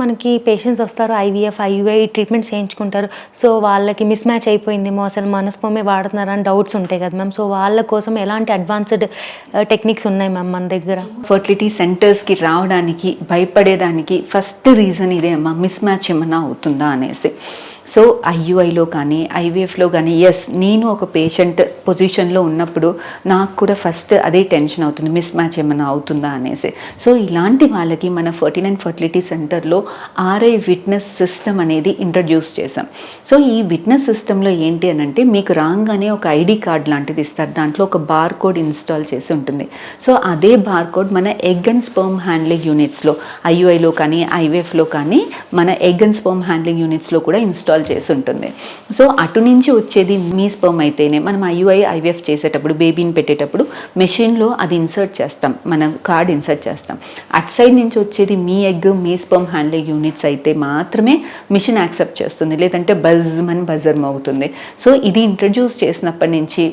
మనకి పేషెంట్స్ వస్తారు IVF, IUI treatments చేయించుకుంటారు. సో, వాళ్ళకి మిస్ మ్యాచ్ అయిపోయిందేమో, అసలు మన స్పెర్మే వాడుతున్నారా అని డౌట్స్ ఉంటాయి కదా మ్యామ్. సో, వాళ్ళ కోసం ఎలాంటి అడ్వాన్స్డ్ టెక్నిక్స్ ఉన్నాయి మ్యామ్ మన దగ్గర? ఫర్టిలిటీ సెంటర్స్కి రావడానికి భయపడేదానికి ఫస్ట్ రీజన్ ఇదే అమ్మా, మిస్ మ్యాచ్ ఏమన్నా అవుతుందా అనేసి. సో ఐయుఐలో కానీ ఐవీఎఫ్లో కానీ నేను ఒక పేషెంట్ పొజిషన్లో ఉన్నప్పుడు నాకు కూడా ఫస్ట్ అదే టెన్షన్ అవుతుంది, మిస్ మ్యాచ్ ఏమైనా అవుతుందా అనేసి. సో ఇలాంటి వాళ్ళకి మన 49 ఫర్టిలిటీ సెంటర్లో ఆర్ఐ విట్నెస్ సిస్టమ్ అనేది ఇంట్రడ్యూస్ చేసాం. సో ఈ విట్నెస్ సిస్టంలో ఏంటి అని అంటే, మీకు రాగానే ఒక ఐడి కార్డ్ లాంటిది ఇస్తారు, దాంట్లో ఒక బార్ కోడ్ ఇన్స్టాల్ చేసి ఉంటుంది. సో అదే బార్ కోడ్ మన ఎగ్ అండ్ స్పర్మ్ హ్యాండ్లింగ్ యూనిట్స్లో, ఐయుఐలో కానీ ఐవీఎఫ్లో కానీ మన ఎగ్ అండ్ స్పర్మ్ హ్యాండ్లింగ్ యూనిట్స్లో కూడా ఇన్స్టాల్ చేసి ఉంటుంది. సో అటు నుంచి వచ్చేది మీ స్పర్మ్ అయితేనే మనం ఐయుఐ ఐవీఎఫ్ చేసేటప్పుడు, బేబీని పెట్టేటప్పుడు మెషిన్లో అది ఇన్సర్ట్ చేస్తాం, మనం కార్డ్ ఇన్సర్ట్ చేస్తాం. అటు సైడ్ నుంచి వచ్చేది మీ ఎగ్, మీ స్పర్మ్ హ్యాండ్లింగ్ యూనిట్స్ అయితే మాత్రమే మిషన్ యాక్సెప్ట్ చేస్తుంది, లేదంటే బజర్ మోగుతుంది. సో ఇది ఇంట్రడ్యూస్ చేసినప్పటి నుంచి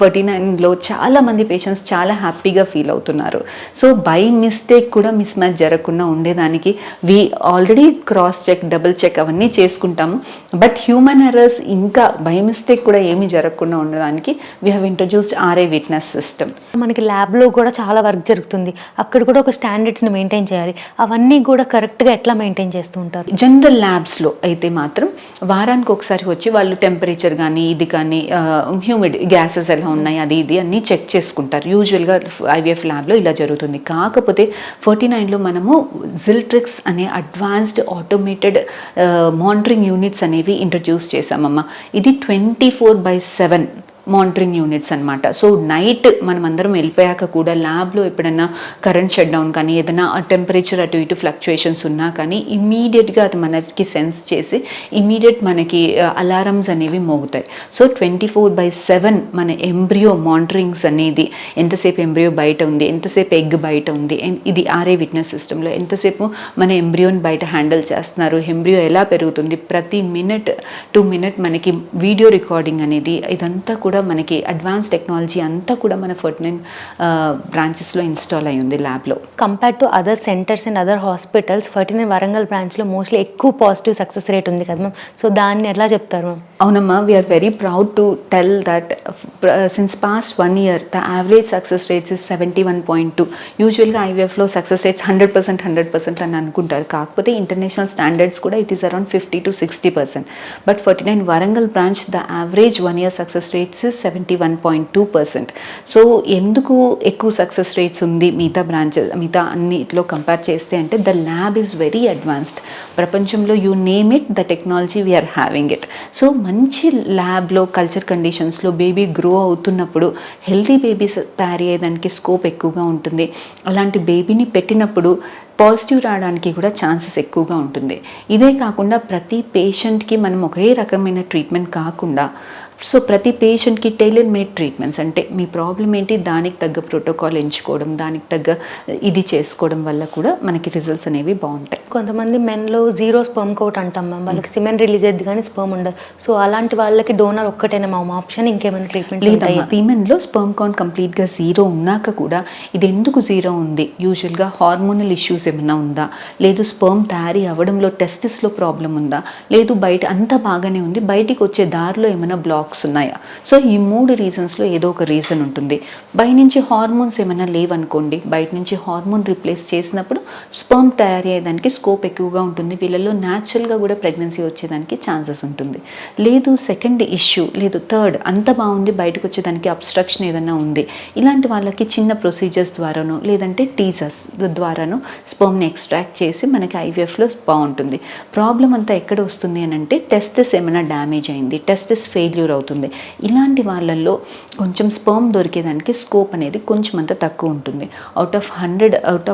49లో చాలామంది పేషెంట్స్ చాలా హ్యాపీగా ఫీల్ అవుతున్నారు. సో బై మిస్టేక్ కూడా మిస్ మ్యాచ్ జరగకుండా ఉండేదానికి already cross check, double check అవన్నీ చేసుకుంటాము. బట్ హ్యూమన్ ఎర్రర్స్ ఇంకా బై మిస్టేక్ కూడా ఏమీ జరగకుండా ఉండడానికి we have introduced RI witness system. మనకి ల్యాబ్లో కూడా చాలా వర్క్ జరుగుతుంది, అక్కడ కూడా ఒక స్టాండర్డ్స్ని మెయింటైన్ చేయాలి. అవన్నీ కూడా కరెక్ట్గా ఎట్లా మెయింటైన్ చేస్తూ ఉంటారు? జనరల్ ల్యాబ్స్లో అయితే మాత్రం వారానికి ఒకసారి వచ్చి వాళ్ళు టెంపరేచర్ కానీ ఇది కానీ హ్యూమిడ్ గ్యాసెస్ ఎలా ఉన్నాయి అది ఇది అన్నీ చెక్ చేసుకుంటారు. యూజువల్గా ఐవీఎఫ్ ల్యాబ్లో ఇలా జరుగుతుంది. కాకపోతే 49లో మనము జిల్ట్రిక్స్ అనే అడ్వాన్స్డ్ ఆటోమేటెడ్ మానిటరింగ్ యూనిట్స్ అనేవి ఇంట్రడ్యూస్ చేసామమ్మా. ఇది 24/7 మానిటరింగ్ యూనిట్స్ అనమాట. సో నైట్ మనం అందరం వెళ్ళిపోయాక కూడా ల్యాబ్లో ఎప్పుడైనా కరెంట్ షట్ డౌన్ కానీ ఏదైనా టెంపరేచర్ అటు ఇటు ఫ్లక్చుయేషన్స్ ఉన్నా కానీ ఇమీడియట్గా అది మనకి సెన్స్ చేసి ఇమీడియట్ మనకి అలారమ్స్ అనేవి మోగుతాయి. సో 24/7 మన ఎంబ్రియో మానిటరింగ్స్ అనేది, ఎంతసేపు ఎంబ్రియో బయట ఉంది, ఎంతసేపు ఎగ్ బయట ఉంది, ఇది ఆర్ఐ విట్నెస్ సిస్టంలో ఎంతసేపు మన ఎంబ్రియోని బయట హ్యాండిల్ చేస్తున్నారు, ఎంబ్రియో ఎలా పెరుగుతుంది, ప్రతి మినిట్ టు మినిట్ మనకి వీడియో రికార్డింగ్ అనేది, ఇదంతా కూడా మనకి అడ్వాన్స్ టెక్నాలజీ అంతా కూడా మన 49 బ్రాంచెస్లో ఇన్స్టాల్ అయ్యి ఉంది ల్యాబ్లో. Compare to other centres and other hospitals 49 Warangal బ్రాంచ్లో మోస్ట్లీ ఎక్కువ పాజిటివ్ సక్సెస్ రేట్ ఉంది కదా మ్యామ్. సో దాన్ని ఎలా చెప్తారు మ్యామ్? అవునమ్మా, we are very proud to tell that since past 1 year the average success rates is 71.2. యూజువల్గా ఐవీఎఫ్లో సక్సెస్ రేట్స్ 100% అని అనుకుంటారు, కాకపోతే ఇంటర్నేషనల్ స్టాండర్డ్స్ కూడా it is around 50 to 60%. But 49 Warangal branch the average 1 year success rates 71.2%. So ఎందుకు ఎక్కువ success rates ఉంది మిగతా బ్రాంచెస్, మిగతా అన్నిట్లో కంపేర్ చేస్తే అంటే the lab is very advanced. ప్రపంచంలో you name it, the technology we are having it. So మంచి ల్యాబ్లో కల్చర్ కండిషన్స్లో బేబీ గ్రో అవుతున్నప్పుడు హెల్తీ బేబీస్ తయారయ్యేదానికి స్కోప్ ఎక్కువగా ఉంటుంది. అలాంటి బేబీని పెట్టినప్పుడు పాజిటివ్ రావడానికి కూడా ఛాన్సెస్ ఎక్కువగా ఉంటుంది. ఇదే కాకుండా ప్రతి పేషెంట్కి మనం ఒకే రకమైన ట్రీట్మెంట్ కాకుండా, సో ప్రతి పేషెంట్కి టైలర్ మేడ్ ట్రీట్మెంట్స్, అంటే మీ ప్రాబ్లం ఏంటి దానికి తగ్గ ప్రోటోకాల్ ఎంచుకోవడం, దానికి తగ్గ ఇది చేసుకోవడం వల్ల కూడా మనకి రిజల్ట్స్ అనేవి బాగుంటాయి. కొంతమంది మెన్లో జీరో స్పర్మ్ కౌంట్ అంటాం మ్యామ్, వాళ్ళకి సిమెన్ రిలీజ్ అయ్యింది కానీ స్పర్మ్ ఉండదు. సో అలాంటి వాళ్ళకి డోనర్ ఒక్కటేనా మా ఆప్షన్, ఇంకేమైనా ట్రీట్మెంట్ లేదా? విమెన్లో స్పర్మ్ కౌంట్ కంప్లీట్గా జీరో ఉన్నాక కూడా ఇది ఎందుకు జీరో ఉంది, యూజువల్గా హార్మోనల్ ఇష్యూస్ ఏమైనా ఉందా, లేదు స్పర్మ్ తయారీ అవ్వడంలో టెస్టిస్లో ప్రాబ్లం ఉందా, లేదు బయట అంతా బాగానే ఉంది బయటికి వచ్చే దారిలో ఏమైనా బ్లాక్స్ ఉన్నాయా. సో ఈ 3 రీజన్స్లో ఏదో ఒక రీజన్ ఉంటుంది. బయట నుంచి హార్మోన్స్ ఏమైనా లేవనుకోండి, బయట నుంచి హార్మోన్ రీప్లేస్ చేసినప్పుడు స్పర్మ్ తయారీ అయ్యేదానికి స్కోప్ ఎక్కువగా ఉంటుంది, వీళ్ళల్లో న్యాచురల్గా కూడా ప్రెగ్నెన్సీ వచ్చేదానికి ఛాన్సెస్ ఉంటుంది. లేదు సెకండ్ ఇష్యూ, లేదు థర్డ్ అంత బాగుంది బయటకు వచ్చేదానికి అబ్స్ట్రక్షన్ ఏదైనా ఉంది, ఇలాంటి వాళ్ళకి చిన్న ప్రొసీజర్స్ ద్వారానో లేదంటే టీజర్స్ ద్వారానో స్పర్మ్ని ఎక్స్ట్రాక్ట్ చేసి మనకి ఐవీఎఫ్లో బాగుంటుంది. ప్రాబ్లం అంతా ఎక్కడ వస్తుంది అని అంటే టెస్టిస్ ఏమైనా డ్యామేజ్ అయింది, టెస్టిస్ ఫెయిల్యూర్ అవుతుంది, ఇలాంటి వాళ్ళల్లో కొంచెం స్పర్మ్ దొరికేదానికి స్కోప్ అనేది కొంచెం అంత తక్కువ ఉంటుంది. అవుట్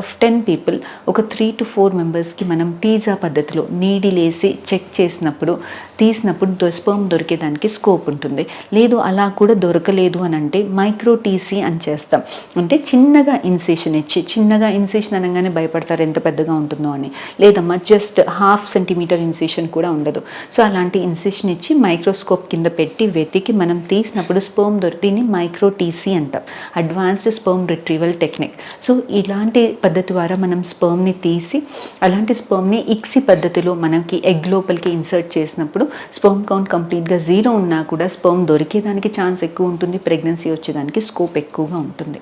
ఆఫ్ 10 పీపుల్ ఒక 3 to 4 మెంబర్స్కి మనం టీజా పద్ధతిలో నీడిలేసి చెక్ చేసినప్పుడు తీసినప్పుడు స్పర్మ్ దొరికేదానికి స్కోప్ ఉంటుంది. లేదు అలా కూడా దొరకలేదు అని అంటే మైక్రో టీసీ అని చేస్తాం. అంటే చిన్నగా ఇన్సిషన్ ఇచ్చి, చిన్నగా ఇన్సిషన్ అనగానే భయపడతారు ఎంత పెద్దగా ఉంటుందో అని. లేదమ్మా జస్ట్ 1/2 సెంటీమీటర్ ఇన్సిషన్ కూడా ఉండదు. సో అలాంటి ఇన్సిషన్ ఇచ్చి మైక్రోస్కోప్ కింద పెట్టి వెతికి మనం తీసినప్పుడు స్పర్మ్ దొరికింది మైక్రో టీసీ అంటాం. Advanced sperm retrieval technique. So ఇలాంటి పద్ధతి ద్వారా మనం స్పర్మ్ని తీసి అలాంటి స్పర్మ్ని ఇక్సీ పద్ధతిలో మనకి ఎగ్ లోపలికి ఇన్సర్ట్ చేసినప్పుడు స్పర్మ్ కౌంట్ కంప్లీట్గా 0 ఉన్నా కూడా స్పర్మ్ దొరికేదానికి ఛాన్స్ ఎక్కువ ఉంటుంది, ప్రెగ్నెన్సీ వచ్చేదానికి స్కోప్ ఎక్కువగా ఉంటుంది.